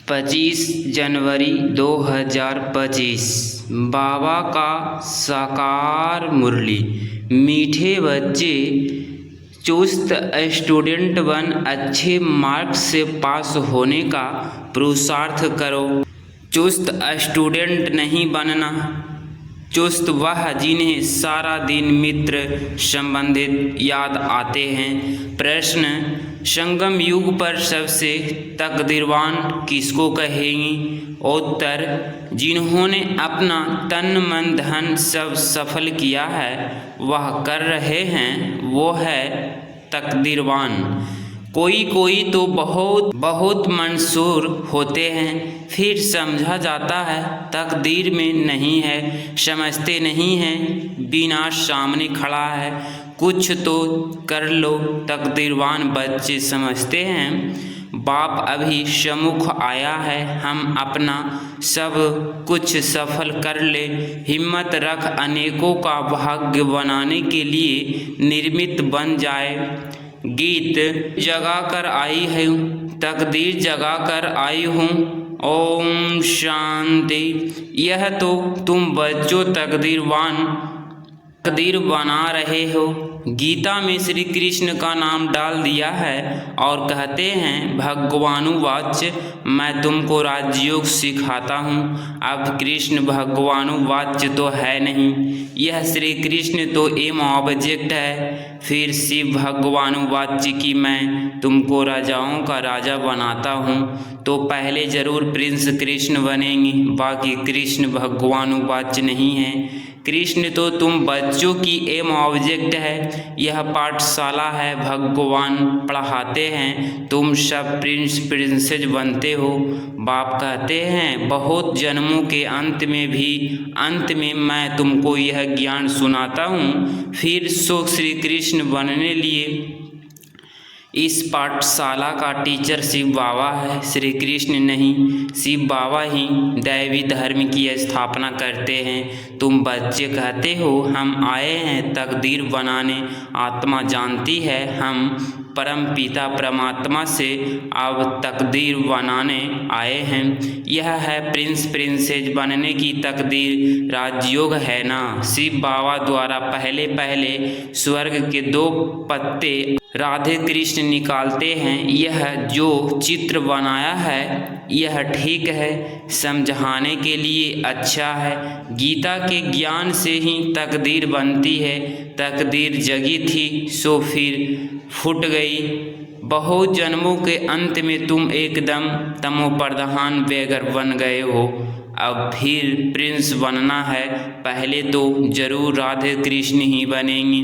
25 जनवरी 2025 बाबा का साकार मुरली। मीठे बच्चे चुस्त स्टूडेंट बन अच्छे मार्क्स से पास होने का पुरुषार्थ करो। चुस्त स्टूडेंट नहीं बनना, चुस्त वह जिन्हें सारा दिन मित्र संबंधित याद आते हैं। प्रश्न, संगम युग पर सबसे तकदीरवान किसको कहेंगी? उत्तर, जिन्होंने अपना तन मन धन सब सफल किया है, वह कर रहे हैं, वो है तकदीरवान। कोई तो बहुत मंसूर होते हैं, फिर समझा जाता है तकदीर में नहीं है, समझते नहीं हैं विनाश सामने खड़ा है। कुछ तो कर लो, तकदीरवान बच्चे समझते हैं बाप अभी सम्मुख आया है, हम अपना सब कुछ सफल कर ले। हिम्मत रख, अनेकों का भाग्य बनाने के लिए निर्मित बन जाए। गीत जगा कर आई हूँ, तकदीर जगा कर आई हूँ, ओम शांति। यह तो तुम बच्चों तकदीर बना रहे हो। गीता में श्री कृष्ण का नाम डाल दिया है और कहते हैं भगवानुवाच, मैं तुमको राजयोग सिखाता हूँ। अब कृष्ण भगवानुवाच तो है नहीं, यह श्री कृष्ण तो एम ऑब्जेक्ट है। फिर शिव भगवानुवाच की मैं तुमको राजाओं का राजा बनाता हूँ, तो पहले जरूर प्रिंस कृष्ण बनेंगे, बाकी कृष्ण भगवानुवाच नहीं है। कृष्ण तो तुम बच्चों की एम ऑब्जेक्ट है, यह पाठशाला है, भगवान पढ़ाते हैं, तुम सब प्रिंसेस बनते हो। बाप कहते हैं बहुत जन्मों के अंत में मैं तुमको यह ज्ञान सुनाता हूँ। फिर सो श्री कृष्ण बनने लिए इस पाठशाला का टीचर शिव बाबा है, श्री कृष्ण नहीं। शिव बाबा ही दैवी धर्म की स्थापना करते हैं। तुम बच्चे कहते हो हम आए हैं तकदीर बनाने, आत्मा जानती है हम परम पिता परमात्मा से अब तकदीर बनाने आए हैं। यह है प्रिंसेस बनने की तकदीर, राजयोग है ना। शिव बाबा द्वारा पहले स्वर्ग के 2 पत्ते राधे कृष्ण निकालते हैं। यह जो चित्र बनाया है यह ठीक है, समझाने के लिए अच्छा है। गीता के ज्ञान से ही तकदीर बनती है, तकदीर जगी थी सो फिर फूट गई। बहुत जन्मों के अंत में तुम एकदम तमोप्रधान बेगर बन गए हो, अब फिर प्रिंस बनना है। पहले तो जरूर राधे कृष्ण ही बनेंगे,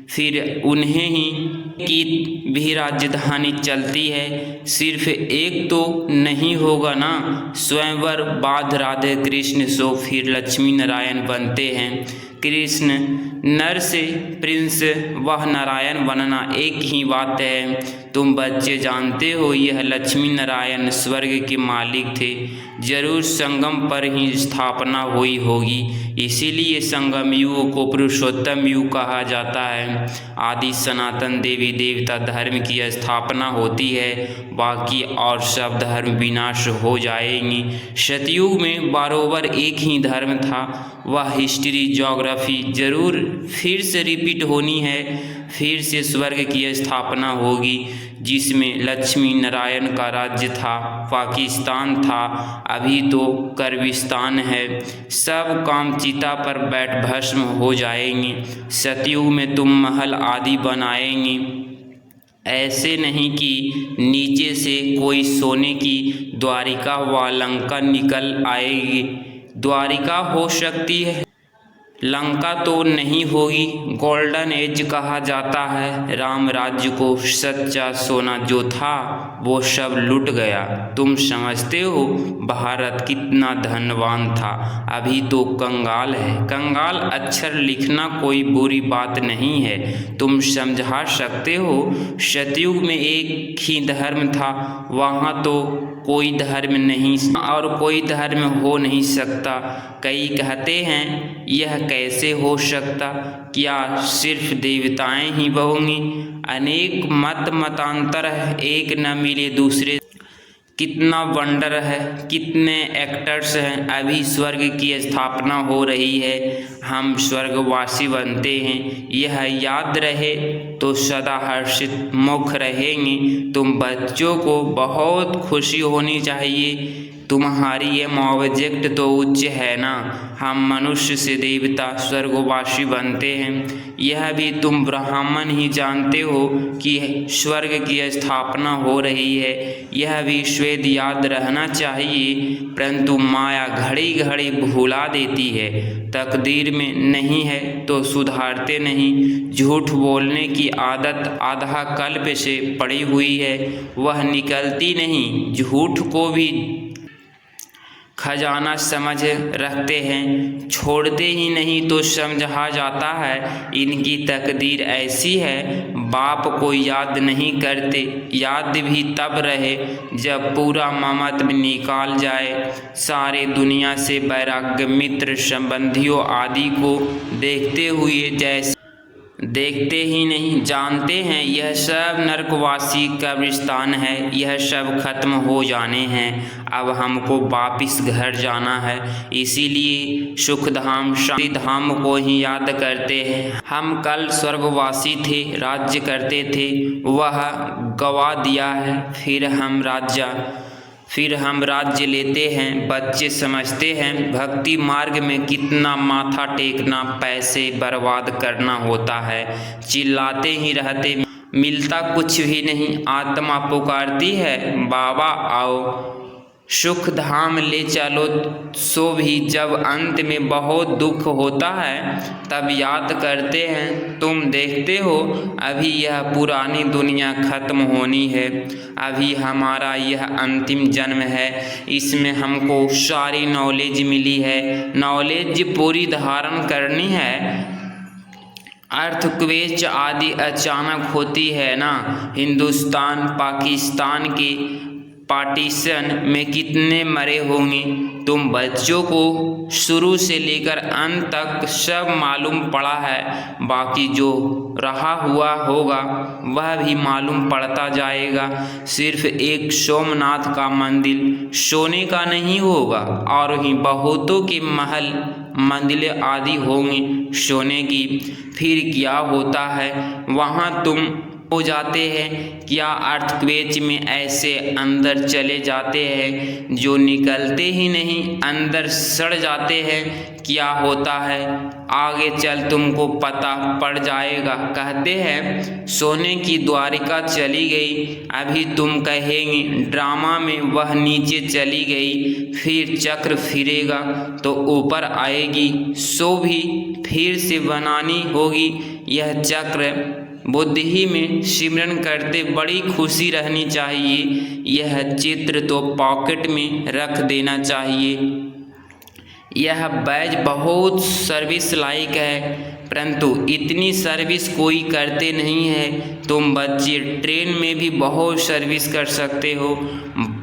फिर उन्हें ही की भी राजधानी चलती है। सिर्फ एक तो नहीं होगा ना, स्वयंवर बाद राधे कृष्ण सो फिर लक्ष्मी नारायण बनते हैं। कृष्ण नर से प्रिंस वह नारायण बनना एक ही बात है। तुम बच्चे जानते हो यह लक्ष्मी नारायण स्वर्ग के मालिक थे, जरूर संगम पर ही स्थापना हुई होगी, इसीलिए संगम युग को पुरुषोत्तम युग कहा जाता है। आदि सनातन देवी देवता धर्म की स्थापना होती है, बाकी और सब धर्म विनाश हो जाएंगे। सतयुग में बराबर एक ही धर्म था, वह हिस्ट्री ज्योग्राफी जरूर फिर से रिपीट होनी है। फिर से स्वर्ग की स्थापना होगी जिसमें लक्ष्मी नारायण का राज्य था, पाकिस्तान था, अभी तो कर्गिस्तान है। सब काम चिता पर बैठ भस्म हो जाएंगे। सतयुग में तुम महल आदि बनाएंगे, ऐसे नहीं कि नीचे से कोई सोने की द्वारिका व लंका निकल आएगी। द्वारिका हो सकती है, लंका तो नहीं होगी। गोल्डन एज कहा जाता है राम राज्य को, सच्चा सोना जो था वो सब लुट गया। तुम समझते हो भारत कितना धनवान था, अभी तो कंगाल है। कंगाल अक्षर लिखना कोई बुरी बात नहीं है, तुम समझा सकते हो। सतयुग में एक ही धर्म था, वहाँ तो कोई धर्म नहीं और कोई धर्म हो नहीं सकता। कई कहते हैं यह कैसे हो सकता, क्या सिर्फ देवताएं ही होंगी? अनेक मतांतर है, एक न मिले दूसरे कितना वंडर है, कितने एक्टर्स हैं। अभी स्वर्ग की स्थापना हो रही है, हम स्वर्गवासी बनते हैं। यह याद रहे तो सदा हर्षित मुख रहेंगे। तुम बच्चों को बहुत खुशी होनी चाहिए। तुम्हारी ये ऑब्जेक्ट तो उच्च है ना। हम मनुष्य से देवता स्वर्गवासी बनते हैं। यह भी तुम ब्राह्मण ही जानते हो कि स्वर्ग की स्थापना हो रही है। यह भी श्वेत याद रहना चाहिए, परंतु माया घड़ी घड़ी भुला देती है। तकदीर में नहीं है तो सुधारते नहीं। झूठ बोलने की आदत आधा कल्प से पड़ी हुई है, वह निकलती नहीं। झूठ को भी खजाना समझ रखते हैं, छोड़ते ही नहीं तो समझा जाता है। इनकी तकदीर ऐसी है, बाप को याद नहीं करते। याद भी तब रहे जब पूरा ममत्व निकाल जाए। सारे दुनिया से वैराग्य, मित्र संबंधियों आदि को देखते हुए जैसे देखते ही नहीं, जानते हैं यह सब नरकवासी कब्रिस्तान है, यह सब खत्म हो जाने हैं। अब हमको वापिस घर जाना है, इसीलिए सुखधाम शांति धाम को ही याद करते हैं। हम कल स्वर्गवासी थे, राज्य करते थे, वह गवा दिया है। फिर हम राज्य लेते हैं। बच्चे समझते हैं भक्ति मार्ग में कितना माथा टेकना, पैसे बर्बाद करना होता है। चिल्लाते ही रहते, मिलता कुछ भी नहीं। आत्मा पुकारती है, बाबा आओ सुख धाम ले चलो। सो भी जब अंत में बहुत दुख होता है तब याद करते हैं। तुम देखते हो अभी यह पुरानी दुनिया खत्म होनी है। अभी हमारा यह अंतिम जन्म है, इसमें हमको सारी नॉलेज मिली है। नॉलेज पूरी धारण करनी है। अर्थक्वेक आदि अचानक होती है ना। हिंदुस्तान पाकिस्तान के पार्टीशन में कितने मरे होंगे। तुम बच्चों को शुरू से लेकर अंत तक सब मालूम पड़ा है। बाकी जो रहा हुआ होगा वह भी मालूम पड़ता जाएगा। सिर्फ एक सोमनाथ का मंदिर सोने का नहीं होगा, और ही बहुतों के महल मंदिरें आदि होंगी सोने की। फिर क्या होता है वहाँ तुम हो जाते हैं। क्या अर्थक्वेक में ऐसे अंदर चले जाते हैं जो निकलते ही नहीं, अंदर सड़ जाते हैं। क्या होता है आगे चल तुमको पता पड़ जाएगा। कहते हैं सोने की द्वारिका चली गई, अभी तुम कहेंगे ड्रामा में वह नीचे चली गई। फिर चक्र फिरेगा तो ऊपर आएगी, सो भी फिर से बनानी होगी। यह चक्र बुद्धि में सिमरन करते बड़ी खुशी रहनी चाहिए। यह चित्र तो पॉकेट में रख देना चाहिए। यह बैज बहुत सर्विस लायक है, परंतु इतनी सर्विस कोई करते नहीं है। तुम बच्चे ट्रेन में भी बहुत सर्विस कर सकते हो,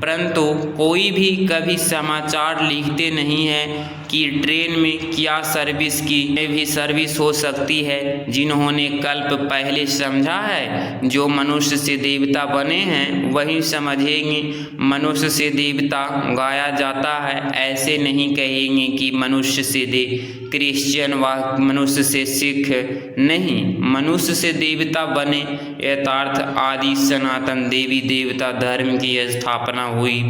परंतु कोई भी कभी समाचार लिखते नहीं है कि ट्रेन में क्या सर्विस की। में भी सर्विस हो सकती है। जिन्होंने कल्प पहले समझा है, जो मनुष्य से देवता बने हैं वही समझेंगे। मनुष्य से देवता गाया जाता है, ऐसे नहीं कहेंगे कि मनुष्य से क्रिश्चियन व मनुष्य से सिख नहीं। मनुष्य से देवता बने यथार्थ आदि सनातन देवी देवता धर्म की स्थापना हुई।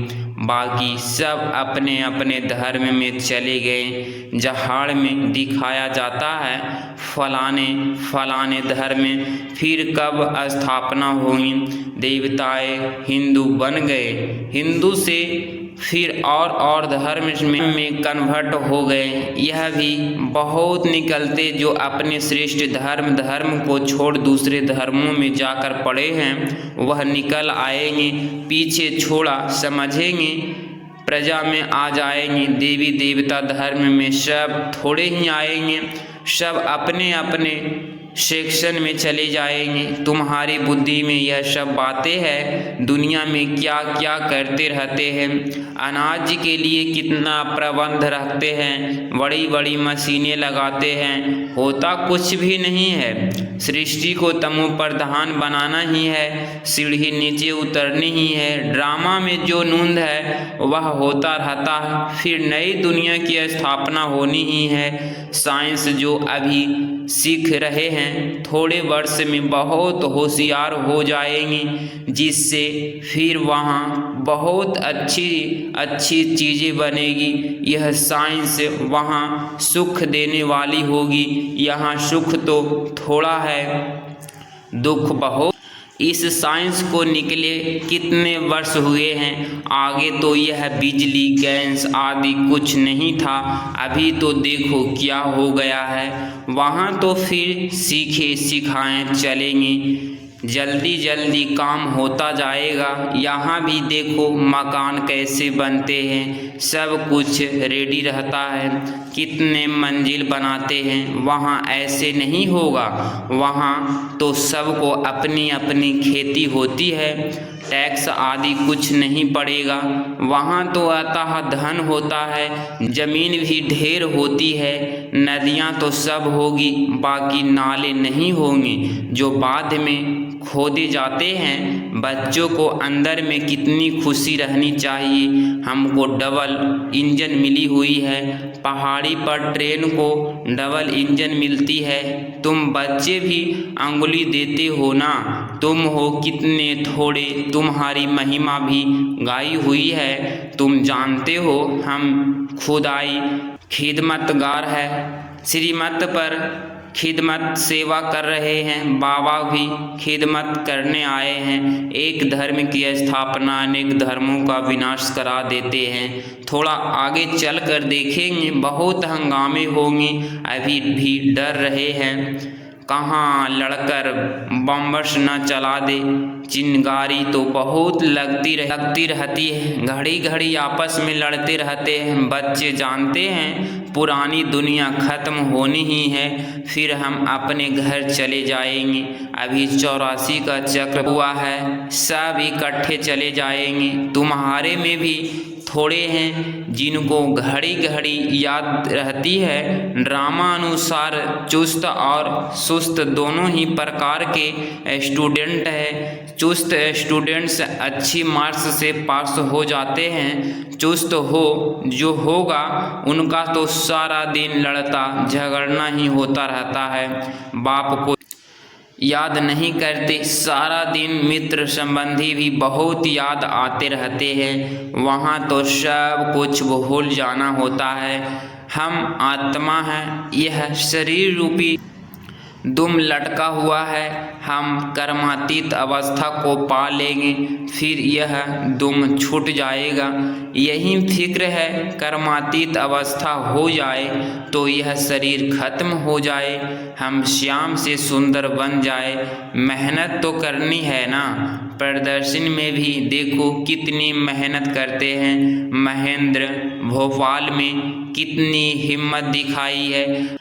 बाकी सब अपने अपने धर्म में चले गए। जहाड़ में दिखाया जाता है फलाने फलाने धर्म में, फिर कब स्थापना होगी। देवताएं हिंदू बन गए, हिंदू से फिर और धर्म में कन्वर्ट हो गए। यह भी बहुत निकलते जो अपने श्रेष्ठ धर्म को छोड़ दूसरे धर्मों में जाकर पड़े हैं, वह निकल आएंगे। पीछे छोड़ा समझेंगे, प्रजा में आ जाएंगे। देवी देवता धर्म में सब थोड़े ही आएंगे, सब अपने अपने सेक्शन में चले जाएंगे। तुम्हारी बुद्धि में यह सब बातें हैं। दुनिया में क्या क्या करते रहते हैं। अनाज के लिए कितना प्रबंध रखते हैं, बड़ी बड़ी मशीनें लगाते हैं, होता कुछ भी नहीं है। सृष्टि को तमो प्रधान बनाना ही है, सीढ़ी नीचे उतरनी ही है। ड्रामा में जो नूंद है वह होता रहता है, फिर नई दुनिया की स्थापना होनी ही है। साइंस जो अभी सीख रहे हैं थोड़े वर्ष में बहुत होशियार हो जाएंगे, जिससे फिर वहाँ बहुत अच्छी अच्छी चीज़ें बनेगी। यह साइंस वहाँ सुख देने वाली होगी, यहाँ सुख तो थोड़ा है, दुख बहुत। इस साइंस को निकले कितने वर्ष हुए हैं, आगे तो यह बिजली गैस आदि कुछ नहीं था, अभी तो देखो क्या हो गया है। वहाँ तो फिर सीखे सिखाएं चलेंगे, जल्दी जल्दी काम होता जाएगा। यहाँ भी देखो मकान कैसे बनते हैं, सब कुछ रेडी रहता है, कितने मंजिल बनाते हैं। वहाँ ऐसे नहीं होगा, वहाँ तो सबको अपनी अपनी खेती होती है, टैक्स आदि कुछ नहीं पड़ेगा। वहाँ तो अतः धन होता है, जमीन भी ढेर होती है, नदियाँ तो सब होगी, बाकी नाले नहीं होंगे जो बाद में खोदे जाते हैं। बच्चों को अंदर में कितनी खुशी रहनी चाहिए। हमको डबल इंजन मिली हुई है, पहाड़ी पर ट्रेन को डबल इंजन मिलती है। तुम बच्चे भी अंगुली देते हो ना, तुम हो कितने थोड़े, तुम्हारी महिमा भी गाई हुई है। तुम जानते हो हम खुदाई खिदमतगार है, श्रीमत पर खिदमत सेवा कर रहे हैं, बाबा भी खिदमत करने आए हैं। एक धर्म की स्थापना अनेक धर्मों का विनाश करा देते हैं। थोड़ा आगे चल कर देखेंगे, बहुत हंगामे होंगे, अभी भी डर रहे हैं कहाँ लड़कर बम्बस न चला दे। चिंगारी तो बहुत लगती रहती है, घड़ी घड़ी आपस में लड़ते रहते हैं। बच्चे जानते हैं पुरानी दुनिया खत्म होनी ही है, फिर हम अपने घर चले जाएंगे। अभी 84 का चक्र हुआ है, सब इकट्ठे चले जाएंगे। तुम्हारे में भी थोड़े हैं जिनको घड़ी घड़ी याद रहती है। ड्रामा अनुसार चुस्त और सुस्त दोनों ही प्रकार के स्टूडेंट है। चुस्त स्टूडेंट्स अच्छी मार्क्स से पास हो जाते हैं, चुस्त हो जो होगा उनका तो सारा दिन लड़ता झगड़ना ही होता रहता है, बाप को याद नहीं करते, सारा दिन मित्र संबंधी भी बहुत याद आते रहते हैं। वहाँ तो सब कुछ भूल जाना होता है। हम आत्मा हैं, यह शरीर रूपी दुम लटका हुआ है, हम कर्मातीत अवस्था को पा लेंगे, फिर यह दुम छूट जाएगा। यही फिक्र है, कर्मातीत अवस्था हो जाए तो यह शरीर खत्म हो जाए, हम श्याम से सुंदर बन जाए। मेहनत तो करनी है ना, प्रदर्शन में भी देखो कितनी मेहनत करते हैं। महेंद्र भोपाल में कितनी हिम्मत दिखाई है,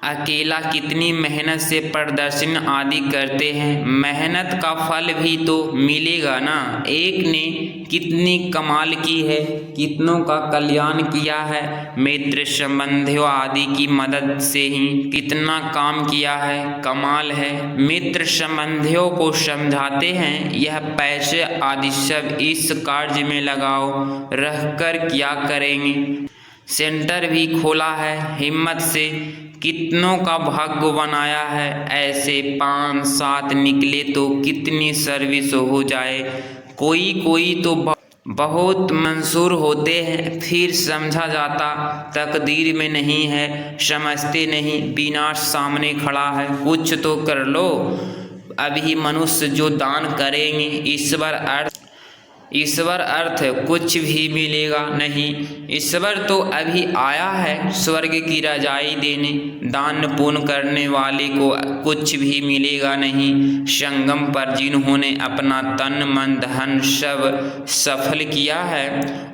अकेला कितनी मेहनत से प्रदर्शन आदि करते हैं। मेहनत का फल भी तो मिलेगा ना। एक ने कितनी कमाल की है, कितनों का कल्याण किया है, मित्र संबंधियों आदि की मदद से ही कितना काम किया है, कमाल है। मित्र संबंधियों को समझाते हैं यह पैसे आदि सब इस कार्य में लगाओ, रहकर क्या करेंगे। सेंटर भी खोला है, हिम्मत से कितनों का भाग्य बनाया है। ऐसे 5-7 निकले तो कितनी सर्विस हो जाए। कोई तो बहुत मंसूर होते हैं, फिर समझा जाता तकदीर में नहीं है, समझते नहीं विनाश सामने खड़ा है, कुछ तो कर लो। अभी मनुष्य जो दान करेंगे ईश्वर अर्थ कुछ भी मिलेगा नहीं। ईश्वर तो अभी आया है स्वर्ग की रजाई देने, दान पुण्य करने वाले को कुछ भी मिलेगा नहीं। संगम पर जिन्होंने अपना तन मन धन सब सफल किया है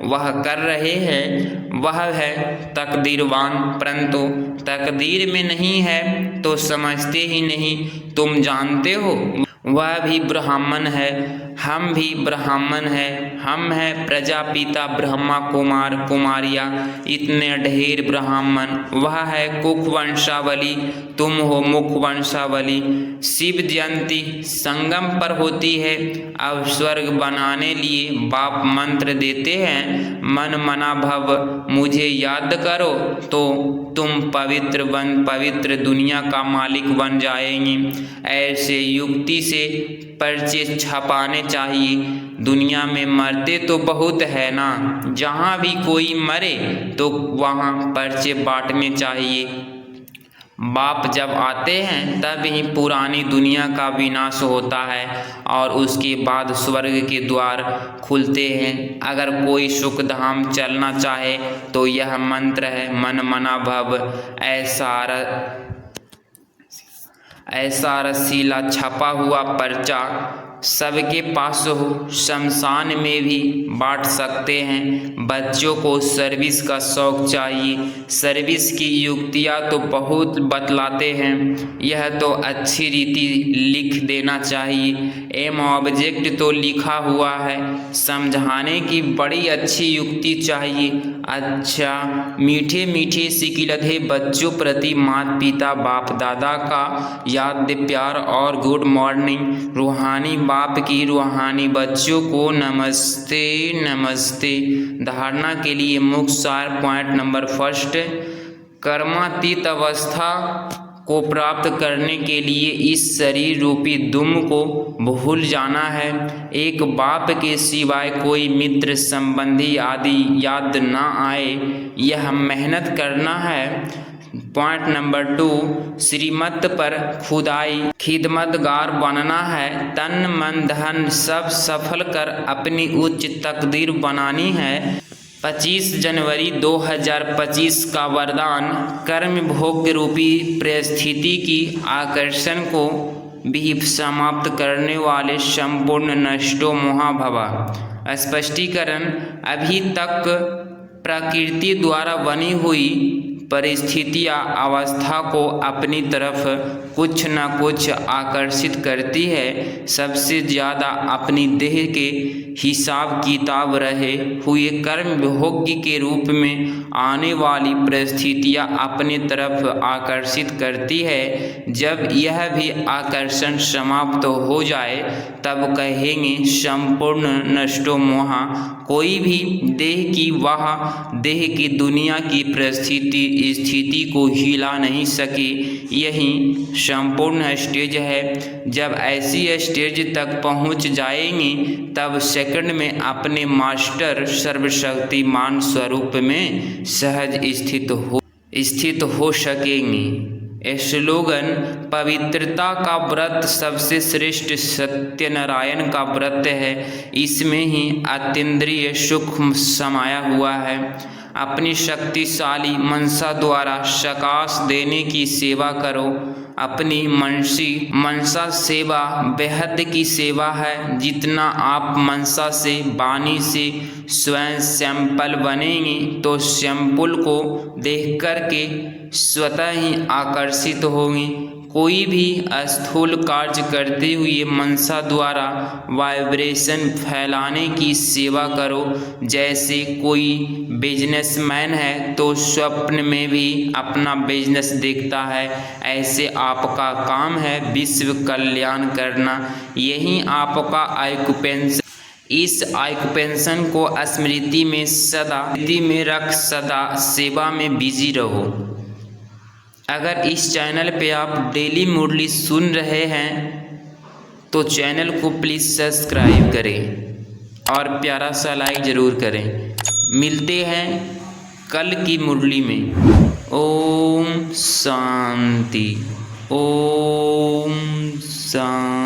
वह कर रहे हैं, वह है तकदीरवान, परंतु तकदीर में नहीं है तो समझते ही नहीं। तुम जानते हो वह भी ब्राह्मण है, हम भी ब्राह्मण हैं, हम हैं प्रजापिता ब्रह्मा कुमार कुमारियाँ, इतने ढेर ब्राह्मण। वह है कुक वंशावली, तुम हो मुख वंशावली। शिव जयंती संगम पर होती है। अब स्वर्ग बनाने लिए बाप मंत्र देते हैं, मन मना भव मुझे याद करो तो तुम पवित्र दुनिया का मालिक बन जाएंगे। ऐसे युक्ति से पर्चे छपाने चाहिए। दुनिया में मरते तो बहुत है ना, जहाँ भी कोई मरे तो वहाँ पर्चे बांटने चाहिए। बाप जब आते हैं तब ही पुरानी दुनिया का विनाश होता है और उसके बाद स्वर्ग के द्वार खुलते हैं। अगर कोई सुखधाम चलना चाहे तो यह मंत्र है, मन मना भव। ऐसा रसीला छपा हुआ पर्चा सबके पास हो, शमशान में भी बांट सकते हैं। बच्चों को सर्विस का शौक चाहिए। सर्विस की युक्तियाँ तो बहुत बतलाते हैं, यह तो अच्छी रीति लिख देना चाहिए। एम ऑब्जेक्ट तो लिखा हुआ है, समझाने की बड़ी अच्छी युक्ति चाहिए। अच्छा, मीठे मीठे सिकिलधे बच्चों प्रति माता पिता बाप दादा का याद प्यार और गुड मॉर्निंग। रूहानी बाप की रूहानी बच्चों को नमस्ते नमस्ते। धारणा के लिए मुख्य सार पॉइंट नंबर 1, कर्मातीत अवस्था को प्राप्त करने के लिए इस शरीर रूपी दुम को भूल जाना है। एक बाप के सिवाय कोई मित्र संबंधी आदि याद ना आए, यह मेहनत करना है। पॉइंट नंबर 2, श्रीमत पर खुदाई खिदमतगार बनना है। तन मन धन सब सफल कर अपनी उच्च तकदीर बनानी है। 25 जनवरी 2025 का वरदान कर्म भोग रूपी परिस्थिति की आकर्षण को भी समाप्त करने वाले संपूर्ण नष्टो मोहाभवा। स्पष्टीकरण, अभी तक प्रकृति द्वारा बनी हुई परिस्थितियाँ अवस्था को अपनी तरफ कुछ न कुछ आकर्षित करती है। सबसे ज़्यादा अपनी देह के हिसाब किताब रहे हुए कर्म भोग्य के रूप में आने वाली परिस्थितियाँ अपनी तरफ आकर्षित करती है। जब यह भी आकर्षण समाप्त हो जाए तब कहेंगे संपूर्ण नष्टो मोहा। कोई भी देह की देह की दुनिया की स्थिति को हिला नहीं सके। यही संपूर्ण स्टेज है। जब ऐसी स्टेज तक पहुंच जाएंगे तब सेकंड में अपने मास्टर सर्वशक्तिमान स्वरूप में सहज स्थित हो सकेंगे। स्लोगन, पवित्रता का व्रत सबसे श्रेष्ठ सत्यनारायण का व्रत है। इसमें ही अतीन्द्रिय सुख समाया हुआ है। अपनी शक्तिशाली मनसा द्वारा सकाश देने की सेवा करो। अपनी मनसा सेवा बेहद की सेवा है। जितना आप मनसा से वाणी से स्वयं सैंपल बनेंगे तो सैंपल को देख कर के स्वतः ही आकर्षित होंगे। कोई भी स्थूल कार्य करते हुए मनसा द्वारा वाइब्रेशन फैलाने की सेवा करो। जैसे कोई बिजनेसमैन है तो स्वप्न में भी अपना बिजनेस देखता है, ऐसे आपका काम है विश्व कल्याण करना। यही आपका ऑक्यूपेंशन। इस ऑक्यूपेंशन को स्मृति में रख सदा सेवा में बिजी रहो। अगर इस चैनल पे आप डेली मुरली सुन रहे हैं तो चैनल को प्लीज़ सब्सक्राइब करें और प्यारा सा लाइक ज़रूर करें। मिलते हैं कल की मुरली में। ओम शांति, ओम शांति।